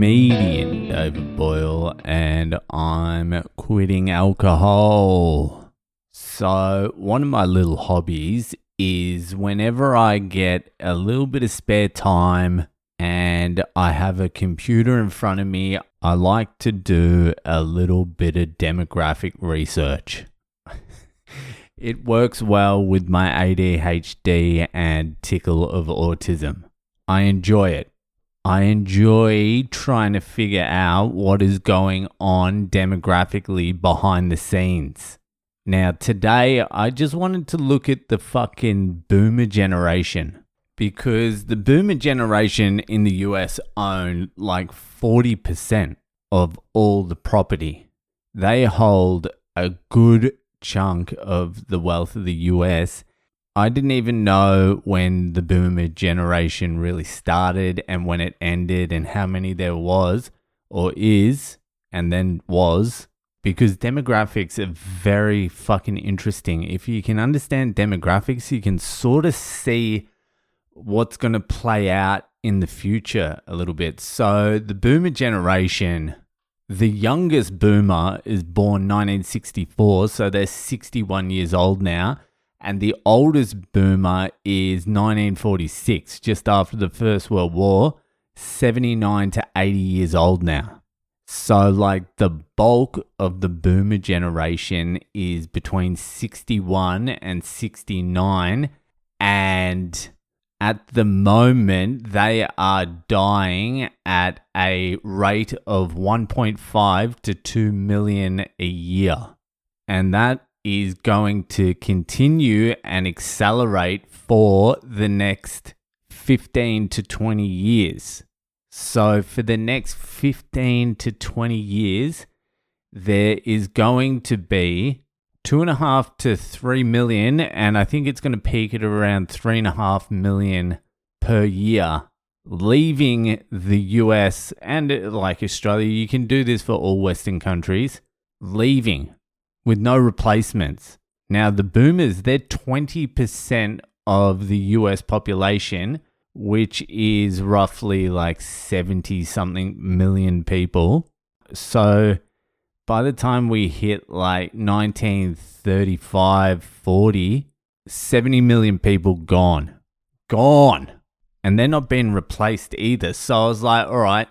comedian David Boyle, and I'm quitting alcohol. So one of my little hobbies is whenever I get a little bit of spare time and I have a computer in front of me, I like to do a little bit of demographic research. It works well with my ADHD and tickle of autism. I enjoy it. I enjoy trying to figure out what is going on demographically behind the scenes. Now, today, I just wanted to look at the fucking boomer generation, because the boomer generation in the US own like 40% of all the property. They hold a good chunk of the wealth of the US. I didn't even know when the boomer generation really started and when it ended and how many there was or is and then was, because demographics are very fucking interesting. If you can understand demographics, you can sort of see what's going to play out in the future a little bit. So the boomer generation, the youngest boomer is born 1964, so they're 61 years old now. And the oldest boomer is 1946, just after the First World War, 79 to 80 years old now. So like the bulk of the boomer generation is between 61 and 69. And at the moment, they are dying at a rate of 1.5 to 2 million a year. And that is going to continue and accelerate for the next 15 to 20 years. So for the next 15 to 20 years, there is going to be 2.5 to 3 million, and I think it's going to peak at around 3.5 million per year, leaving the US and like Australia. You can do this for all Western countries, leaving with no replacements. Now, the boomers, they're 20% of the US population, which is roughly like 70-something million people. So by the time we hit like 1935, 40, 70 million people gone. Gone. And they're not being replaced either. So I was like, all right,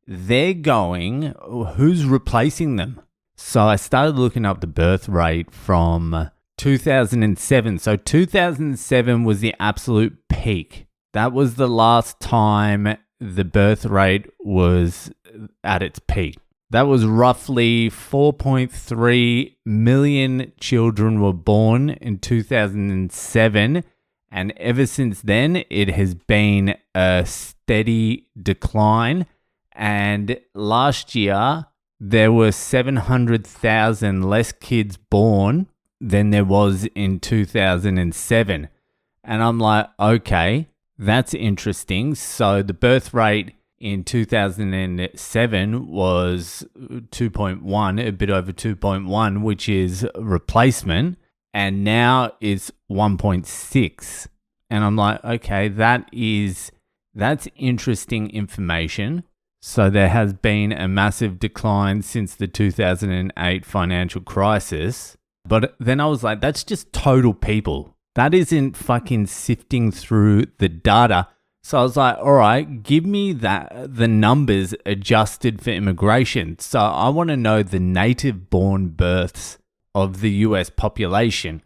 they're going, who's replacing them? So I started looking up the birth rate from 2007. So 2007 was the absolute peak. That was the last time the birth rate was at its peak. That was roughly 4.3 million children were born in 2007. And ever since then, it has been a steady decline. And last year, there were 700,000 less kids born than there was in 2007. And I'm like, okay, that's interesting. So the birth rate in 2007 was 2.1, a bit over 2.1, which is replacement. And now it's 1.6. And I'm like, okay, that's interesting information. So there has been a massive decline since the 2008 financial crisis. But then I was like, that's just total people. That isn't fucking sifting through the data. So I was like, all right, give me the numbers adjusted for immigration. So I want to know the native-born births of the US population.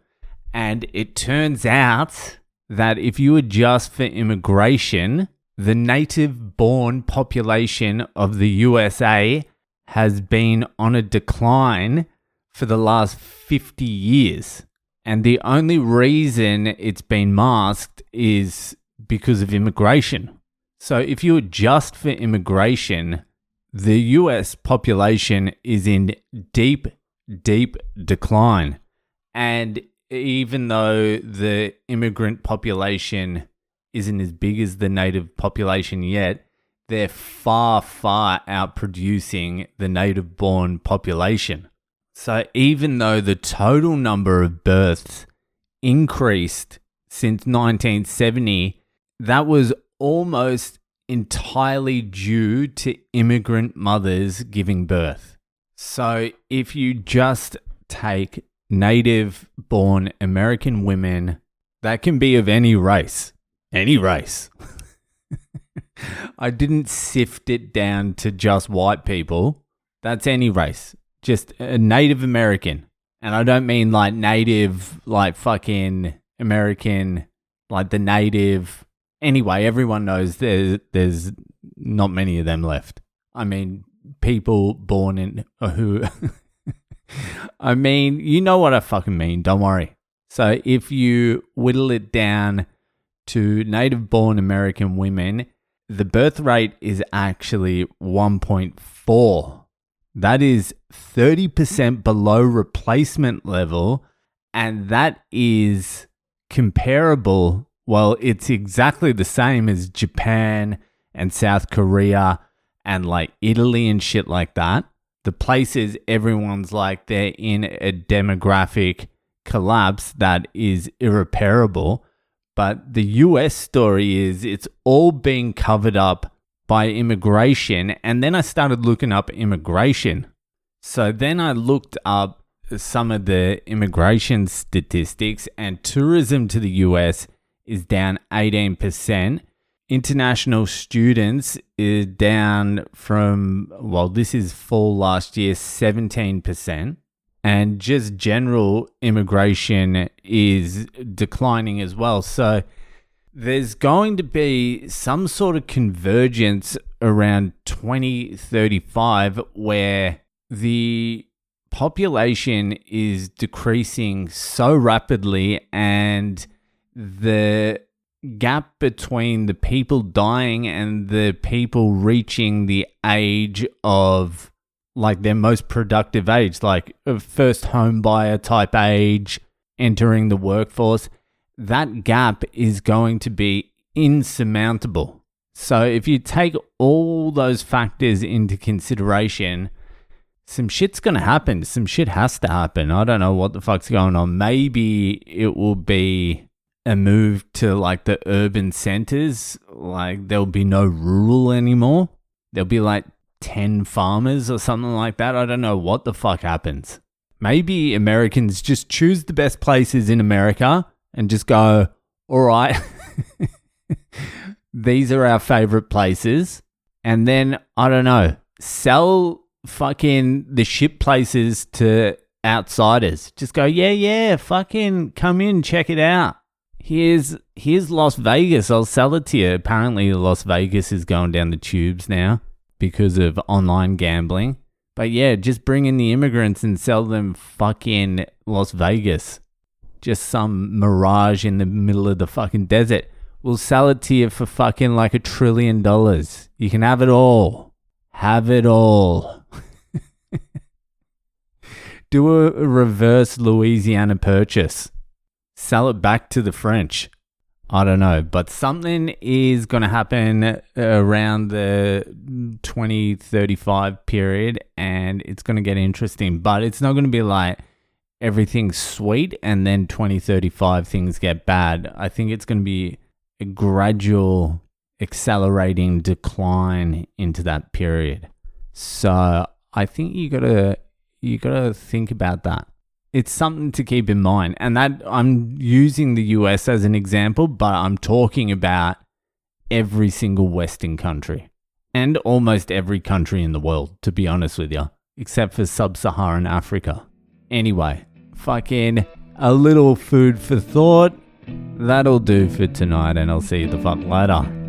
And it turns out that if you adjust for immigration, the native-born population of the USA has been on a decline for the last 50 years. And the only reason it's been masked is because of immigration. So if you adjust for immigration, the US population is in deep, deep decline. And even though the immigrant population isn't as big as the native population yet, they're far, far outproducing the native-born population. So even though the total number of births increased since 1970, that was almost entirely due to immigrant mothers giving birth. So if you just take native-born American women, that can be of any race. Any race. I didn't sift it down to just white people. That's any race. Just a Native American. And I don't mean like native, like fucking American, like the native. Anyway, everyone knows there's not many of them left. I mean, people born in who... I mean, you know what I fucking mean. Don't worry. So if you whittle it down to native-born American women, the birth rate is actually 1.4. That is 30% below replacement level, and that is comparable. Well, it's exactly the same as Japan and South Korea and like Italy and shit like that. The places everyone's like they're in a demographic collapse that is irreparable. But the US story is it's all being covered up by immigration. And then I started looking up immigration. So then I looked up some of the immigration statistics, and tourism to the US is down 18%. International students is down from, well, this is fall last year, 17%. And just general immigration is declining as well. So there's going to be some sort of convergence around 2035 where the population is decreasing so rapidly, and the gap between the people dying and the people reaching the age of like their most productive age, like a first home buyer type age, entering the workforce, that gap is going to be insurmountable. So if you take all those factors into consideration, some shit's going to happen. Some shit has to happen. I don't know what the fuck's going on. Maybe it will be a move to like the urban centers. Like there'll be no rural anymore. There'll be like 10 farmers or something like that. I don't know what the fuck happens. Maybe Americans just choose the best places in America and just go, all right, these are our favorite places. And then, I don't know, sell fucking the shit places to outsiders. Just go, yeah, fucking come in, check it out. Here's Las Vegas. I'll sell it to you. Apparently, Las Vegas is going down the tubes now because of online gambling. But yeah, just bring in the immigrants and sell them fucking Las Vegas. Just some mirage in the middle of the fucking desert. We'll sell it to you for fucking like $1 trillion. You can have it all. Have it all. Do a reverse Louisiana purchase. Sell it back to the French. I don't know, but something is going to happen around the 2035 period, and it's going to get interesting. But it's not going to be like everything's sweet and then 2035 things get bad. I think it's going to be a gradual accelerating decline into that period. So I think you gotta think about that. It's something to keep in mind. And that I'm using the US as an example, but I'm talking about every single Western country and almost every country in the world, to be honest with you, except for sub-Saharan Africa. Anyway, fucking a little food for thought. That'll do for tonight, and I'll see you the fuck later.